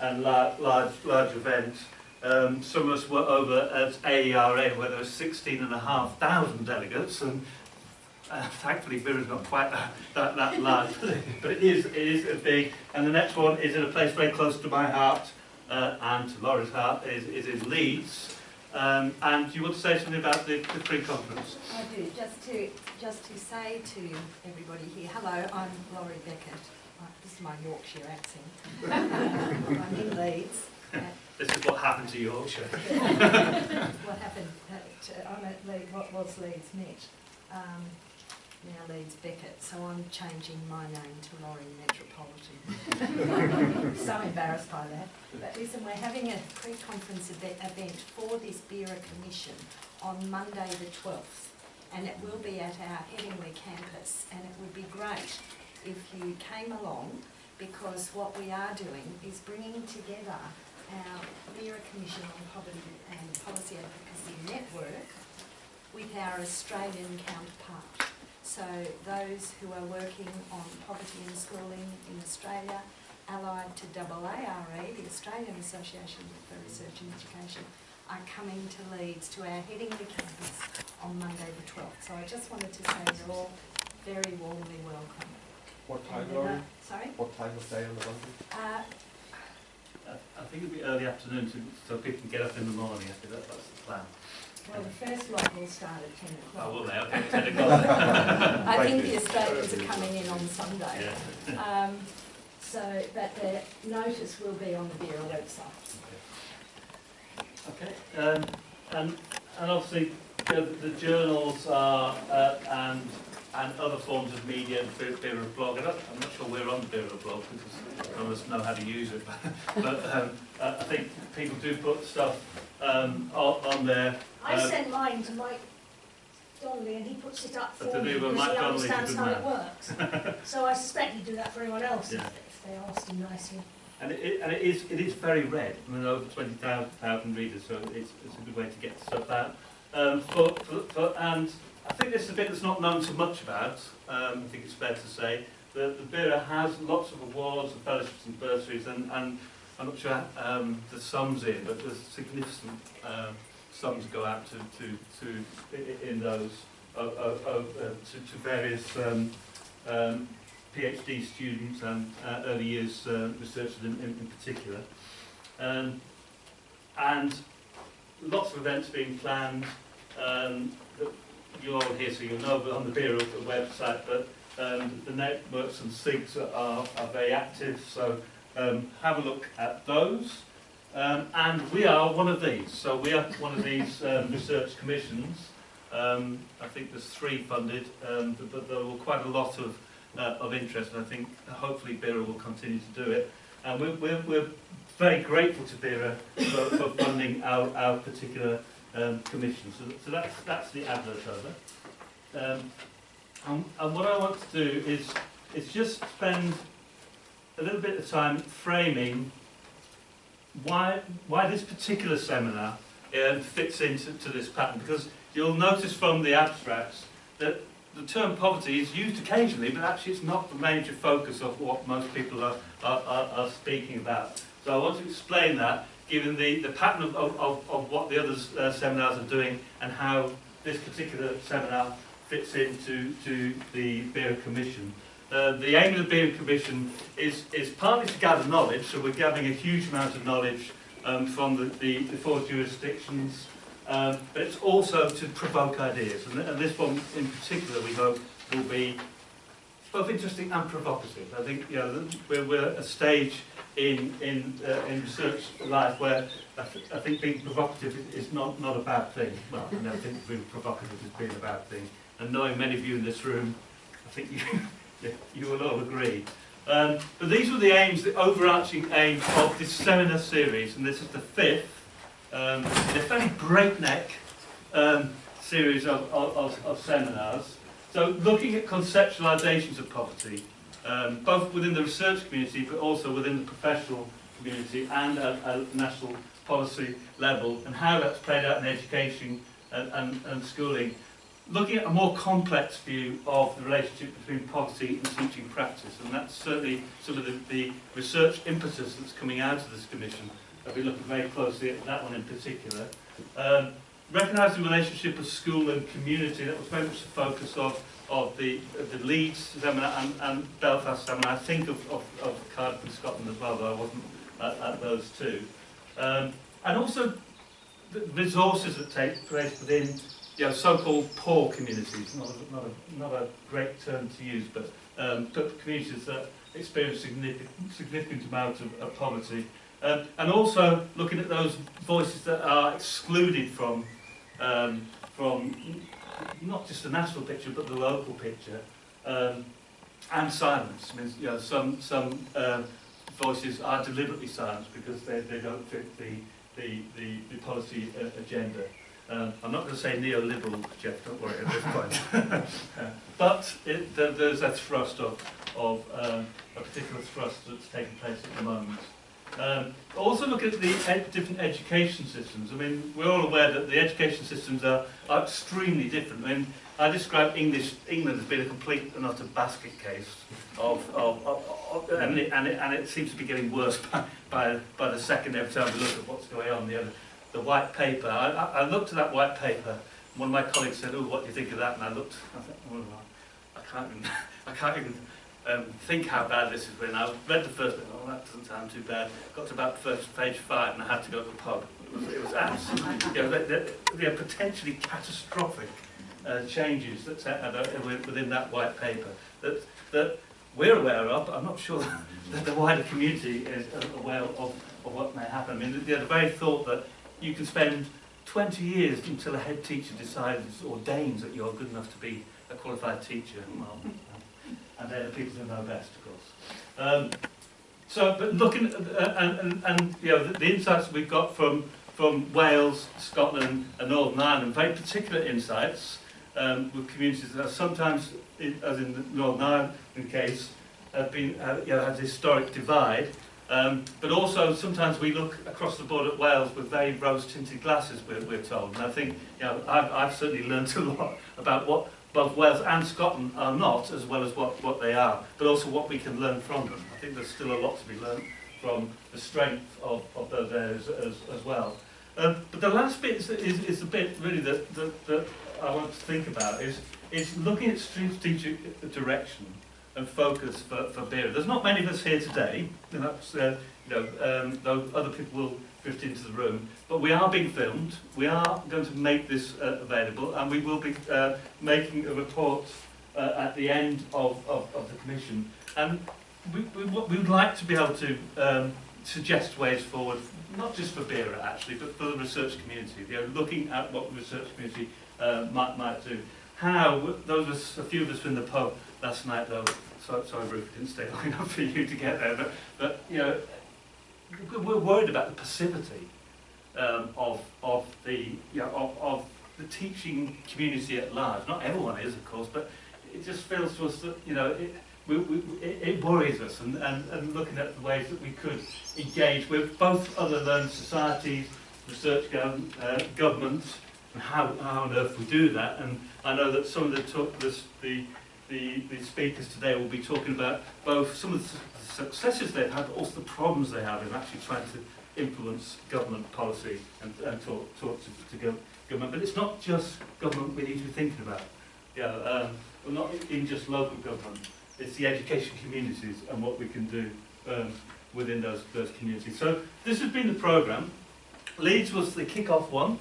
and large events. Some of us were over at AERA where there were 16,500 delegates, and thankfully Bira's not quite that large, but it is a big. And the next one is in a place very close to my heart and to Laura's heart, is in Leeds. And you want to say something about the pre-conference? I do. Just to say to everybody here, hello, I'm Laurie Beckett. This is my Yorkshire accent. I'm in Leeds. This is what happened to Yorkshire. What happened? I'm at Leeds, what was Leeds Met, now Leeds Beckett. So I'm changing my name to Laurie Metropolitan. So embarrassed by that. But listen, we're having a pre-conference event for this BERA Commission on Monday the 12th. And it will be at our Headingley campus. And it would be great if you came along, because what we are doing is bringing together our BERA Commission on Poverty and Policy Advocacy Network with our Australian counterpart. So those who are working on poverty and schooling in Australia, allied to AARE, the Australian Association for Research and Education, are coming to Leeds to our Headingley campus on Monday the 12th. So I just wanted to say you're all very warmly welcome. What time, Laurie? Sorry? What time of day on the Monday? I think it'll be early afternoon so people can get up in the morning. I think that's the plan. Well, the first lot will start at 10 o'clock. Oh, will they? Okay, 10 o'clock. I think the Australians are coming in on Sunday. Yeah. But the notice will be on the BERA website. Okay. And obviously the journals are and other forms of media, the BERA blog. I'm not sure we're on the BERA blog because none of us know how to use it, but I think people do put stuff on there. I send mine to Mike Donnelly and he puts it up for me Mike because he Donnelly understands how it works. So I suspect he'd do that for anyone else Yeah. if they asked him nicely. And it is very read. I mean, over 20,000 readers, so it's a good way to get stuff out. And I think this is a bit that's not known so much about. I think it's fair to say that the BERA has lots of awards and fellowships and bursaries, and I'm not sure the sums in, but there's significant sums go out to in those to various PhD students and early years researchers in particular, and lots of events being planned. You're all here, so you'll know, but on the BERA website, but the networks and SIGs are very active, so have a look at those. And we are one of these, so we are one of these research commissions. I think there's 3 funded, but there were quite a lot of interest, and I think hopefully BERA will continue to do it. And we're very grateful to BERA for funding our particular commission. So that's the advert over. And what I want to do is just spend a little bit of time framing why this particular seminar fits into this pattern, because you'll notice from the abstracts that the term poverty is used occasionally, but actually it's not the major focus of what most people are speaking about. So I want to explain that, given the pattern of what the other seminars are doing and how this particular seminar fits into the BERA Commission. The aim of the BERA Commission is partly to gather knowledge, so we're gathering a huge amount of knowledge from the 4 jurisdictions, but it's also to provoke ideas, and this one in particular we hope will be both interesting and provocative. I think we're at a stage in research life where I think being provocative is not a bad thing. Well, I never think being provocative is being a bad thing, and knowing many of you in this room, I think you will all agree. But these were the aims, the overarching aims of this seminar series, and this is the 5th, in a fairly breakneck series of seminars. So looking at conceptualizations of poverty, both within the research community but also within the professional community and at a national policy level, and how that's played out in education and schooling. looking at a more complex view of the relationship between policy and teaching practice, and that's certainly some of the research impetus that's coming out of this commission. I'll be looking very closely at that one in particular. Recognising the relationship of school and community, that was very much the focus of the Leeds seminar and Belfast seminar. I think of Cardiff and Scotland as well, though I wasn't at those two. And also the resources that take place within, you know, so-called poor communities. Not a great term to use, but communities that experience significant amount of poverty. And also looking at those voices that are excluded from not just the national picture but the local picture, and silence. I mean, you know, some voices are deliberately silenced because they don't fit the policy agenda. I'm not going to say neoliberal, Jeff, don't worry at this point. But there's that thrust of a particular thrust that's taking place at the moment. Also look at the different education systems. I mean, we're all aware that the education systems are extremely different. I mean, I describe England as being a complete and utter basket case and it seems to be getting worse by the second every time we look at what's going on. The white paper, I looked at that white paper, and one of my colleagues said, "Oh, what do you think of that?" And I looked, I thought, oh, I can't even think how bad this is. When I read the first bit, oh, that doesn't sound too bad. Got to about page 5 and I had to go to the pub. It was absolutely, you know, they're potentially catastrophic changes that's within that white paper that we're aware of, but I'm not sure that the wider community is aware of what may happen. I mean, the very thought that you can spend 20 years until a head teacher decides, ordains that you're good enough to be a qualified teacher. Well, and they're the people who know best, of course. But looking at, and you know, the insights we've got from Wales, Scotland and Northern Ireland, very particular insights with communities that are sometimes, as in the Northern Ireland case, have been, you know, has a historic divide. But also sometimes we look across the board at Wales with very rose-tinted glasses, we're told. And I think, you know, I've certainly learned a lot about what both Wales and Scotland are not, as well as what they are, but also what we can learn from them. I think there's still a lot to be learned from the strength of those areas as well. But the last bit is the bit really that I want to think about is looking at strategic direction and focus for BERA. There's not many of us here today, and that's, though other people will drift into the room, but we are being filmed. We are going to make this available, and we will be making a report at the end of the commission. And we would like to be able to suggest ways forward, not just for BERA actually, but for the research community. You know, looking at what the research community might do. How those a few of us were in the pub last night, though. Sorry, Ruth, didn't stay long enough for you to get there. But you know, we're worried about the passivity of the teaching community at large. Not everyone is, of course, but it just feels to us that, you know, it worries us. And looking at the ways that we could engage with both other learned societies, research governments, and how on earth we do that. And I know that some of the speakers today will be talking about both some of the successes they've had, but also the problems they have in actually trying to influence government policy and talk to government. But it's not just government we need to be thinking about. Well, not in just local government. It's the education communities and what we can do within those communities. So this has been the programme. Leeds was the kick-off one,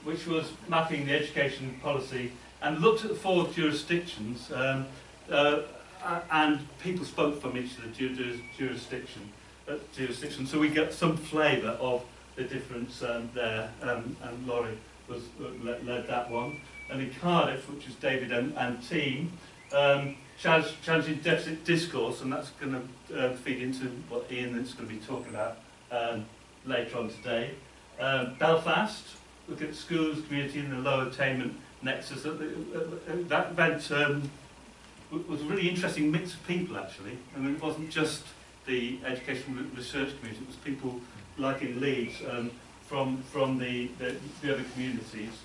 which was mapping the education policy and looked at the 4 jurisdictions, and people spoke from each of the jurisdictions, so we get some flavour of the difference there, and Laurie led that one. And in Cardiff, which was David and team, challenging deficit discourse, and that's going to feed into what Ian is going to be talking about later on today. Belfast, look at schools, community and the low attainment nexus. That event was a really interesting mix of people, actually. I mean, it wasn't just the education research community, it was people like in Leeds from the other communities.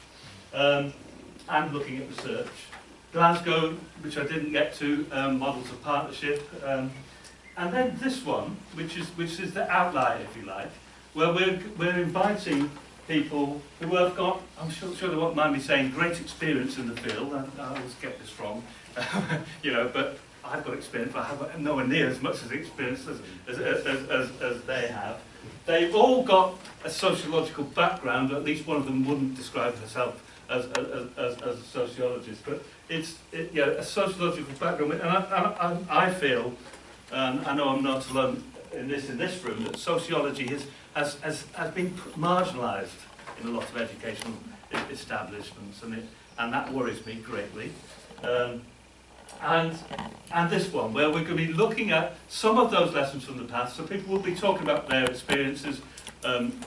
and looking at research. Glasgow, which I didn't get to, models of partnership. And then this one, which is the outlier, if you like, where we're inviting people who have got, I'm sure they won't mind me saying, great experience in the field. I always get this wrong, you know, but I've got experience, but I have nowhere near as much as experience as they have. They've all got a sociological background. At least one of them wouldn't describe herself as a sociologist, but it's a sociological background. And I feel, I know I'm not alone in this room, that sociology has been marginalised in a lot of educational establishments, and that worries me greatly. And this one, where we're going to be looking at some of those lessons from the past, so people will be talking about their experiences,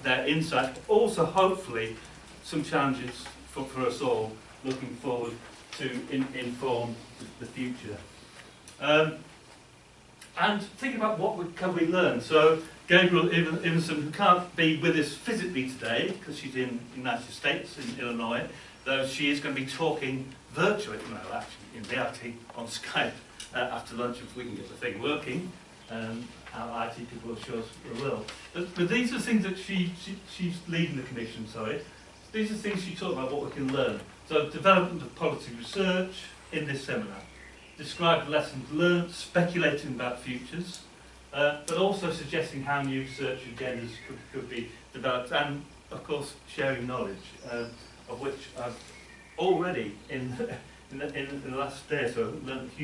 their insights, but also hopefully some challenges for us all looking forward to inform the future. And think about what can we learn. So Gabriel Iverson, who can't be with us physically today because she's in the United States, in Illinois, though she is going to be talking virtually, no, actually in reality on Skype after lunch if we can get the thing working. Our IT people are sure will. But these are things that she's leading the commission, sorry. These are things she talked about what we can learn. So development of policy research in this seminar. Describe lessons learned, speculating about futures, but also suggesting how new research agendas could be developed, and of course sharing knowledge, of which I've already in the last day or so learned a huge